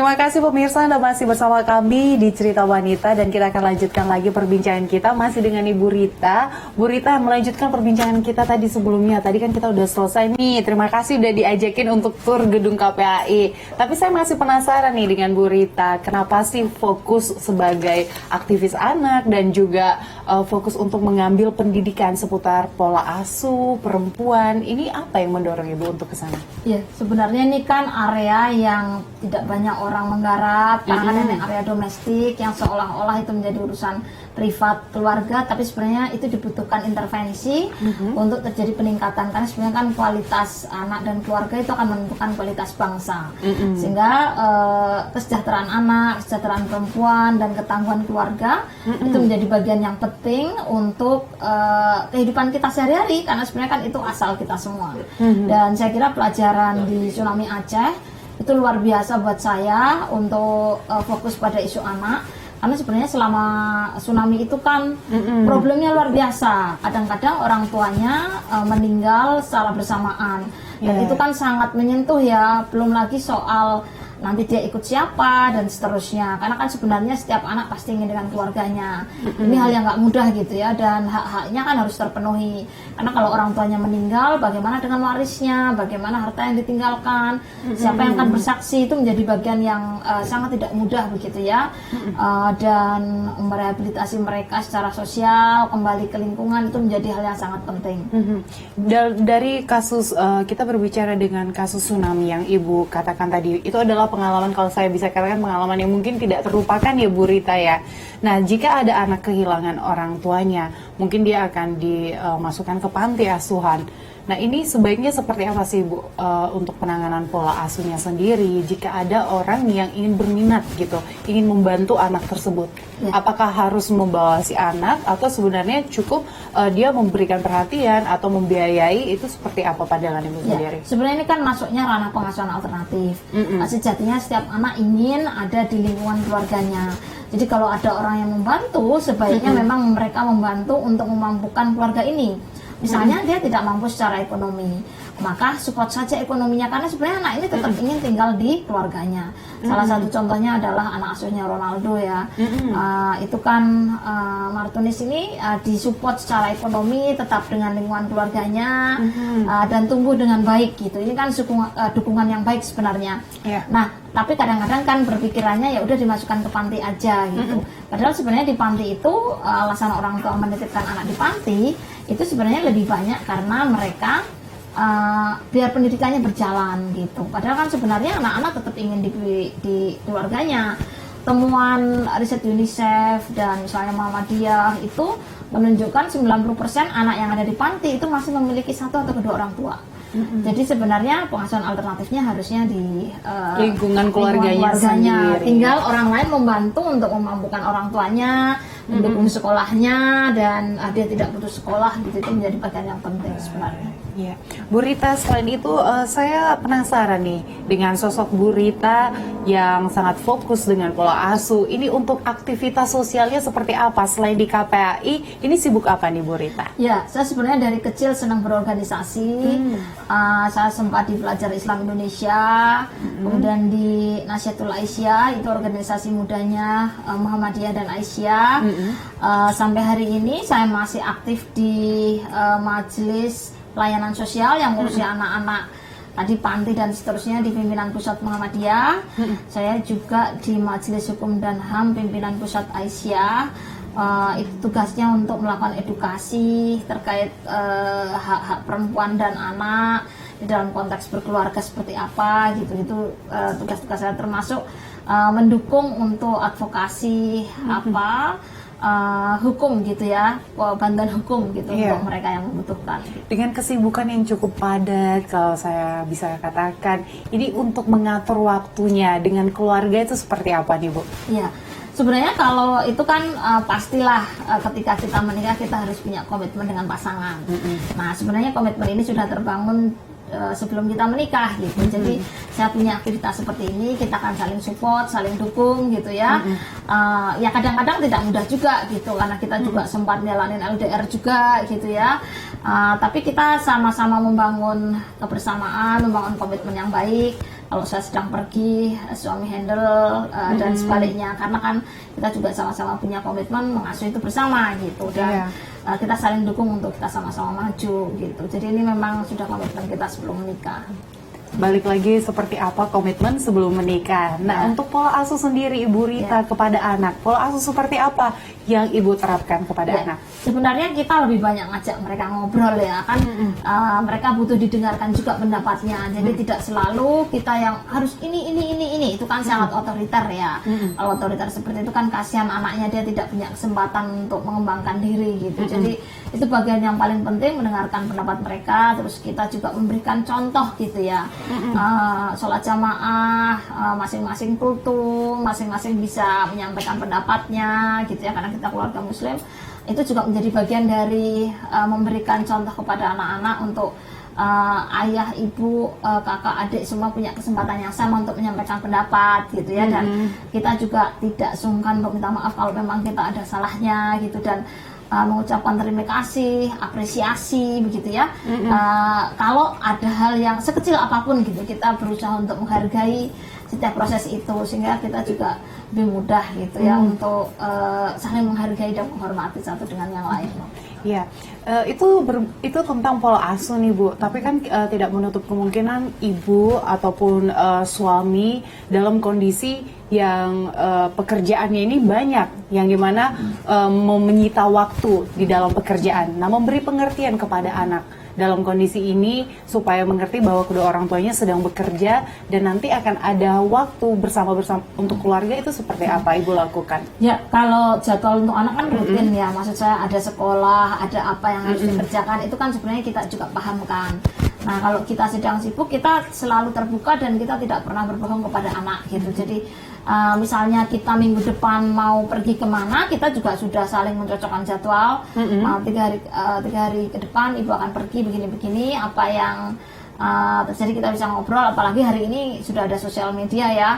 Terima kasih pemirsa, Anda masih bersama kami di Cerita Wanita dan kita akan lanjutkan lagi perbincangan kita masih dengan Ibu Rita. Bu Rita, melanjutkan perbincangan kita tadi sebelumnya. Tadi kan kita udah selesai nih. Terima kasih udah diajakin untuk tur gedung KPAI. Tapi saya masih penasaran nih dengan Bu Rita, kenapa sih fokus sebagai aktivis anak dan juga fokus untuk mengambil pendidikan seputar pola asuh perempuan. Ini apa yang mendorong Ibu untuk ke sana? Ya, sebenarnya ini kan area yang tidak banyak orang menggarap, karena kan area domestik yang seolah-olah itu menjadi urusan privat keluarga, tapi sebenarnya itu dibutuhkan intervensi untuk terjadi peningkatan, karena sebenarnya kan kualitas anak dan keluarga itu akan menentukan kualitas bangsa. Sehingga kesejahteraan anak, kesejahteraan perempuan dan ketangguhan keluarga itu menjadi bagian yang penting untuk kehidupan kita sehari-hari, karena sebenarnya kan itu asal kita semua. Dan saya kira pelajaran di Tsunami Aceh itu luar biasa buat saya untuk fokus pada isu anak, karena sebenarnya selama tsunami itu kan problemnya luar biasa. Kadang-kadang orang tuanya meninggal secara bersamaan dan itu kan sangat menyentuh ya, belum lagi soal nanti dia ikut siapa dan seterusnya, karena kan sebenarnya setiap anak pasti ingin dengan keluarganya. Ini hal yang nggak mudah gitu ya, dan hak-haknya kan harus terpenuhi, karena kalau orang tuanya meninggal, bagaimana dengan warisnya, bagaimana harta yang ditinggalkan, siapa yang akan bersaksi, itu menjadi bagian yang sangat tidak mudah begitu ya. Dan merehabilitasi mereka secara sosial, kembali ke lingkungan, itu menjadi hal yang sangat penting. Dari kasus, kita berbicara dengan kasus tsunami yang Ibu katakan tadi, itu adalah pengalaman, kalau saya bisa katakan pengalaman yang mungkin tidak terlupakan ya Bu Rita ya. Nah, jika ada anak kehilangan orang tuanya, mungkin dia akan dimasukkan ke panti asuhan. Nah, ini sebaiknya seperti apa sih Bu untuk penanganan pola asuhnya sendiri jika ada orang yang ingin berminat gitu, ingin membantu anak tersebut? Apakah harus membawa si anak atau sebenarnya cukup dia memberikan perhatian atau membiayai, itu seperti apa pandangan Ibu sendiri? Sebenarnya ini kan masuknya ranah pengasuhan alternatif. Sejatinya setiap anak ingin ada di lingkungan keluarganya. Jadi kalau ada orang yang membantu, sebaiknya memang mereka membantu untuk memampukan keluarga ini. Misalnya dia tidak mampu secara ekonomi, maka support saja ekonominya, karena sebenarnya anak ini tetap ingin tinggal di keluarganya. Salah satu contohnya adalah anak asuhnya Ronaldo ya. Itu kan Martinez ini disupport secara ekonomi, tetap dengan lingkungan keluarganya, dan tumbuh dengan baik gitu. Ini kan dukungan yang baik sebenarnya. Nah, tapi kadang-kadang kan berpikirannya ya udah dimasukkan ke panti aja gitu. Padahal sebenarnya di panti itu alasan orang tua menitipkan anak di panti itu sebenarnya lebih banyak karena mereka biar pendidikannya berjalan gitu. Padahal kan sebenarnya anak-anak tetap ingin di keluarganya. Temuan riset UNICEF dan misalnya Muhammadiyah itu menunjukkan 90% anak yang ada di panti itu masih memiliki satu atau kedua orang tua. Jadi sebenarnya pengasuhan alternatifnya harusnya di lingkungan keluarganya sendiri. Tinggal orang lain membantu untuk memampukan orang tuanya, mendukung sekolahnya, dan dia tidak putus sekolah gitu, itu menjadi bagian yang penting sebenarnya. Ya, Bu Rita, selain itu saya penasaran nih dengan sosok Bu Rita yang sangat fokus dengan pola asuh. Ini untuk aktivitas sosialnya seperti apa? Selain di KPAI, ini sibuk apa nih Bu Rita? Ya, saya sebenarnya dari kecil senang berorganisasi. Saya sempat di Pelajar Islam Indonesia, kemudian di Nasyatul Aisyah, itu organisasi mudanya Muhammadiyah dan Aisyah. Sampai hari ini saya masih aktif di majelis pelayanan sosial yang ngurusnya anak-anak tadi panti dan seterusnya di pimpinan pusat Muhammadiyah. Saya juga di Majelis Hukum dan HAM pimpinan pusat Aisyah. Itu tugasnya untuk melakukan edukasi terkait hak-hak perempuan dan anak di dalam konteks berkeluarga seperti apa gitu. Itu tugas-tugas saya, termasuk mendukung untuk advokasi hukum gitu ya, bantuan hukum gitu untuk mereka yang membutuhkan. Dengan kesibukan yang cukup padat, kalau saya bisa katakan, ini untuk mengatur waktunya dengan keluarga itu seperti apa nih Bu? Iya, sebenarnya kalau itu kan pastilah ketika kita menikah kita harus punya komitmen dengan pasangan. Nah, sebenarnya komitmen ini sudah terbangun sebelum kita menikah gitu. Jadi saya punya aktivitas seperti ini, kita akan saling support, saling dukung gitu ya. Ya kadang-kadang tidak mudah juga gitu, karena kita juga sempat jalanin LDR juga gitu ya. Tapi kita sama-sama membangun kebersamaan, membangun komitmen yang baik. kalau saya sedang pergi suami handle dan sebaliknya, karena kan kita juga sama-sama punya komitmen mengasuh itu bersama gitu, dan kita saling dukung untuk kita sama-sama maju gitu. Jadi ini memang sudah komitmen kita sebelum menikah. Balik lagi, seperti apa komitmen sebelum menikah. Nah, untuk pola asuh sendiri Ibu Rita kepada anak, pola asuh seperti apa yang Ibu terapkan kepada anak? Sebenarnya kita lebih banyak ngajak mereka ngobrol ya kan, mereka butuh didengarkan juga pendapatnya. Jadi tidak selalu kita yang harus ini itu kan sangat otoriter ya. Kalau otoriter seperti itu kan kasihan anaknya, dia tidak punya kesempatan untuk mengembangkan diri gitu. Jadi itu bagian yang paling penting, mendengarkan pendapat mereka, terus kita juga memberikan contoh gitu ya. Sholat jamaah, masing-masing kultum, masing-masing bisa menyampaikan pendapatnya gitu ya, karena kita keluarga muslim. Itu juga menjadi bagian dari memberikan contoh kepada anak-anak untuk ayah, ibu, kakak, adik semua punya kesempatan yang sama untuk menyampaikan pendapat gitu ya. Dan kita juga tidak sungkan untuk minta maaf kalau memang kita ada salahnya gitu, dan mengucapkan terima kasih, apresiasi begitu ya. Kalau ada hal yang sekecil apapun gitu, kita berusaha untuk menghargai setiap proses itu, sehingga kita juga lebih mudah gitu ya untuk saling menghargai dan menghormati satu dengan yang lain. Ya, itu tentang pola asuh nih Bu. Tapi kan tidak menutup kemungkinan ibu ataupun suami dalam kondisi yang pekerjaannya ini banyak, yang dimana menyita waktu di dalam pekerjaan. Nah, memberi pengertian kepada anak dalam kondisi ini supaya mengerti bahwa kedua orang tuanya sedang bekerja dan nanti akan ada waktu bersama untuk keluarga, itu seperti apa Ibu lakukan? Ya, kalau jadwal untuk anak kan rutin ya, maksud saya ada sekolah, ada apa yang harus dikerjakan, itu kan sebenarnya kita juga pahamkan. Nah, kalau kita sedang sibuk, kita selalu terbuka dan kita tidak pernah berbohong kepada anak gitu. Jadi misalnya kita minggu depan mau pergi kemana, kita juga sudah saling mencocokkan jadwal. 3 hari ke depan ibu akan pergi begini-begini, apa yang terjadi kita bisa ngobrol. Apalagi hari ini sudah ada sosial media ya.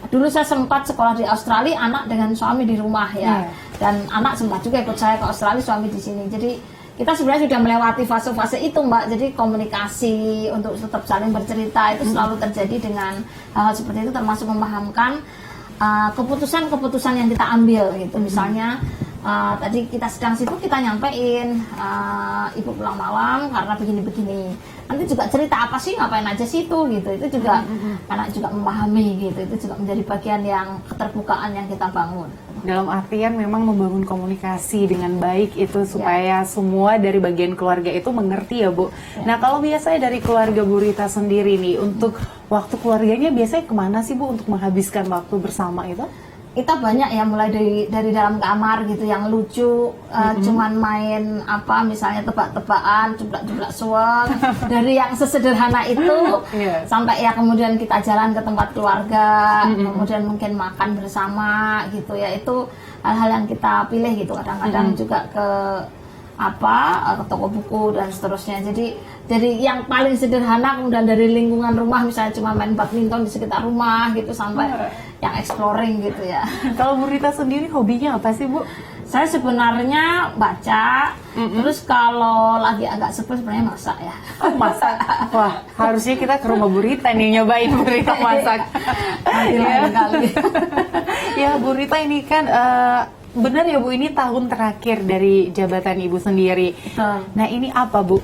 Dulu saya sempat sekolah di Australia, anak dengan suami di rumah ya, dan anak sempat juga ikut saya ke Australia, suami di sini. Jadi kita sebenarnya sudah melewati fase-fase itu Mbak. Jadi komunikasi untuk tetap saling bercerita itu selalu terjadi dengan hal seperti itu, termasuk memahamkan keputusan-keputusan yang kita ambil gitu. Misalnya tadi kita sedang sibuk, kita nyampein ibu pulang malam karena begini-begini. Nanti juga cerita apa sih, ngapain aja situ gitu. Itu juga anak juga memahami gitu. Itu juga menjadi bagian yang keterbukaan yang kita bangun. Dalam artian memang membangun komunikasi dengan baik itu supaya semua dari bagian keluarga itu mengerti ya Bu. Nah, kalau biasanya dari keluarga Bu Rita sendiri nih, untuk waktu keluarganya biasanya kemana sih Bu untuk menghabiskan waktu bersama itu? Kita banyak ya, mulai dari dalam kamar gitu yang lucu, cuman main apa misalnya tebak-tebakan, jeblak-jeblak suweng, dari yang sesederhana itu sampai ya kemudian kita jalan ke tempat keluarga, kemudian mungkin makan bersama gitu ya. Itu hal-hal yang kita pilih gitu. Kadang-kadang juga ke ke toko buku dan seterusnya. Jadi dari yang paling sederhana, kemudian dari lingkungan rumah, misalnya cuma main badminton di sekitar rumah gitu, sampai yang exploring gitu ya. Kalau Bu Rita sendiri hobinya apa sih Bu? Saya sebenarnya baca, terus kalau lagi agak sepi sebenarnya masak ya. Oh, masak? Wah, harusnya kita ke rumah Bu Rita nih, nyobain Bu Rita masak. Lain kali. Ya Bu Rita, ini kan benar ya Bu, ini tahun terakhir dari jabatan Ibu sendiri. Nah, ini apa Bu,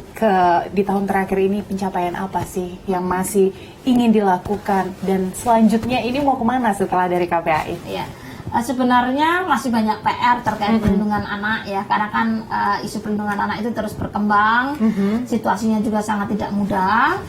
di tahun terakhir ini pencapaian apa sih yang masih ingin dilakukan, dan selanjutnya ini mau kemana setelah dari KPAI? Iya. Sebenarnya masih banyak PR terkait perlindungan anak ya, karena kan isu perlindungan anak itu terus berkembang, situasinya juga sangat tidak mudah,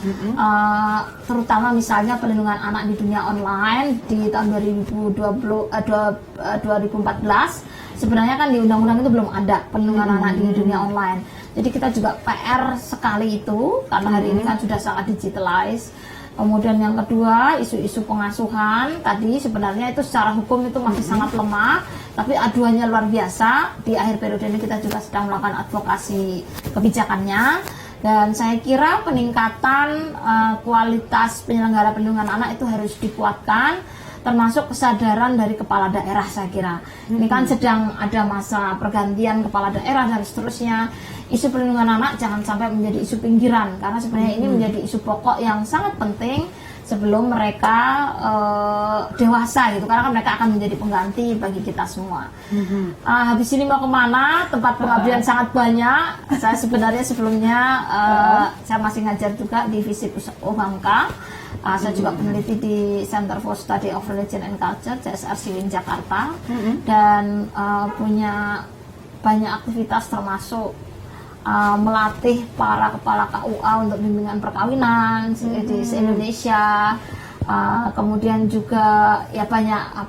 terutama misalnya perlindungan anak di dunia online di tahun 2014. Sebenarnya kan di undang-undang itu belum ada perlindungan anak di dunia online. Jadi kita juga PR sekali itu, karena hari ini kan sudah sangat digitalized. Kemudian yang kedua, isu-isu pengasuhan tadi sebenarnya itu secara hukum itu masih sangat lemah, tapi aduannya luar biasa. Di akhir periode ini kita juga sedang melakukan advokasi kebijakannya, dan saya kira peningkatan kualitas penyelenggara perlindungan anak itu harus dikuatkan, termasuk kesadaran dari kepala daerah. Saya kira ini kan sedang ada masa pergantian kepala daerah dan seterusnya. Isu perlindungan anak jangan sampai menjadi isu pinggiran, karena sebenarnya ini menjadi isu pokok yang sangat penting, sebelum mereka dewasa gitu, karena kan mereka akan menjadi pengganti bagi kita semua. Habis ini mau kemana? Tempat pengabdian sangat banyak. Saya sebenarnya sebelumnya saya masih ngajar juga di Visip Uhamka. Saya juga peneliti di Center for Study of Religion and Culture CSR Win Jakarta, dan punya banyak aktivitas termasuk melatih para kepala KUA untuk bimbingan perkawinan di se-Indonesia. Kemudian juga ya banyak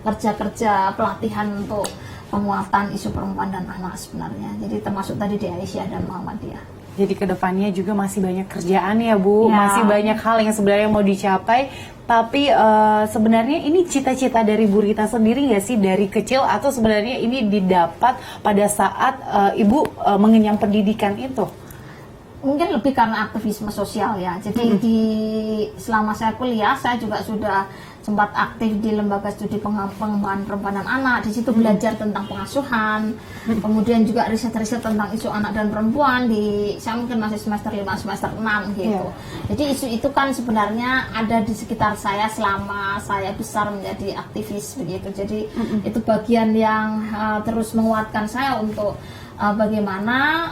kerja-kerja pelatihan untuk penguatan isu perempuan dan anak sebenarnya. Jadi termasuk tadi di Aisyah dan Muhammadiyah. Jadi kedepannya juga masih banyak kerjaan ya Bu, Ya. masih banyak hal yang sebenarnya mau dicapai. Tapi sebenarnya ini cita-cita dari Bu Rita sendiri nggak sih dari kecil, atau sebenarnya ini didapat pada saat Ibu mengenyam pendidikan itu? Mungkin lebih karena aktivisme sosial ya. Jadi selama saya kuliah, saya juga sudah sempat aktif di lembaga studi pengembangan perempuan dan anak. Di situ belajar tentang pengasuhan, kemudian juga riset-riset tentang isu anak dan perempuan saya mungkin masih semester 5, semester 6 gitu. Jadi isu itu kan sebenarnya ada di sekitar saya selama saya besar menjadi aktivis begitu. Jadi itu bagian yang terus menguatkan saya untuk bagaimana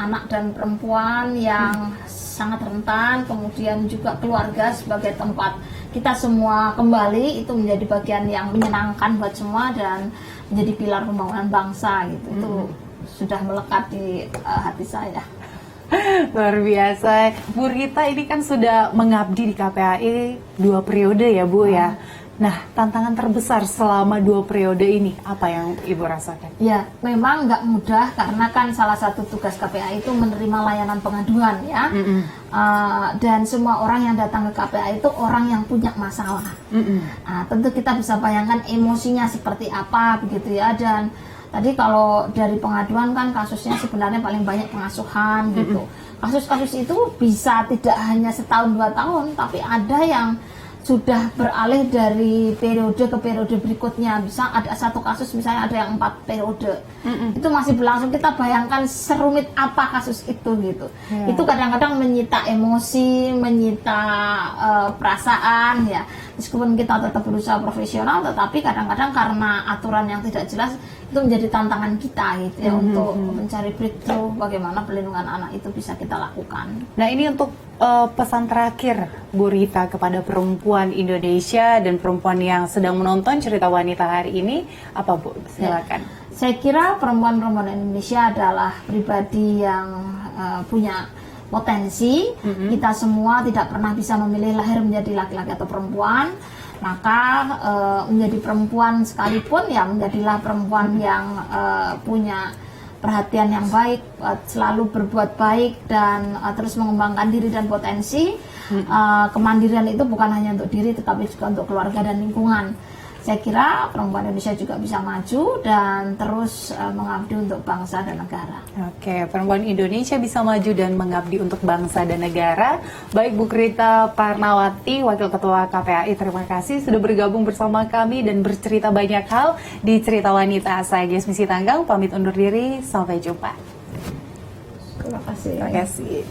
anak dan perempuan yang sangat rentan, kemudian juga keluarga sebagai tempat kita semua kembali, itu menjadi bagian yang menyenangkan buat semua dan menjadi pilar pembangunan bangsa gitu. Itu sudah melekat di hati saya. Luar biasa. Bu Rita ini kan sudah mengabdi di KPAI 2 periode ya Bu ya. Nah, tantangan terbesar selama 2 periode ini apa yang Ibu rasakan? Ya, memang nggak mudah karena kan salah satu tugas KPAI itu menerima layanan pengaduan ya. Dan semua orang yang datang ke KPAI itu orang yang punya masalah. Tentu kita bisa bayangkan emosinya seperti apa begitu ya. Dan tadi kalau dari pengaduan kan kasusnya sebenarnya paling banyak pengasuhan gitu. Kasus-kasus itu bisa tidak hanya setahun 2 tahun, tapi ada yang sudah beralih dari periode ke periode berikutnya. Bisa ada satu kasus misalnya ada yang 4 periode. Itu masih berlangsung. Kita bayangkan serumit apa kasus itu gitu. Itu kadang-kadang menyita emosi, menyita perasaan ya. Meskipun kita tetap berusaha profesional, tetapi kadang-kadang karena aturan yang tidak jelas itu menjadi tantangan kita gitu ya, untuk mencari breakthrough bagaimana perlindungan anak itu bisa kita lakukan. Nah, ini untuk pesan terakhir Bu Rita kepada perempuan Indonesia dan perempuan yang sedang menonton cerita wanita hari ini, apa Bu? Silakan. Ya, saya kira perempuan-perempuan Indonesia adalah pribadi yang punya potensi. Kita semua tidak pernah bisa memilih lahir menjadi laki-laki atau perempuan. Maka menjadi perempuan sekalipun ya menjadilah perempuan yang punya perhatian yang baik, selalu berbuat baik dan terus mengembangkan diri dan potensi. Kemandirian itu bukan hanya untuk diri tetapi juga untuk keluarga dan lingkungan. Saya kira perempuan Indonesia juga bisa maju dan terus mengabdi untuk bangsa dan negara. Oke, perempuan Indonesia bisa maju dan mengabdi untuk bangsa dan negara. Baik Bu Rita Parnawati, Wakil Ketua KPAI, terima kasih sudah bergabung bersama kami dan bercerita banyak hal di Cerita Wanita. Saya Gesmisi Tanggang, pamit undur diri, sampai jumpa. Terima kasih. Terima kasih.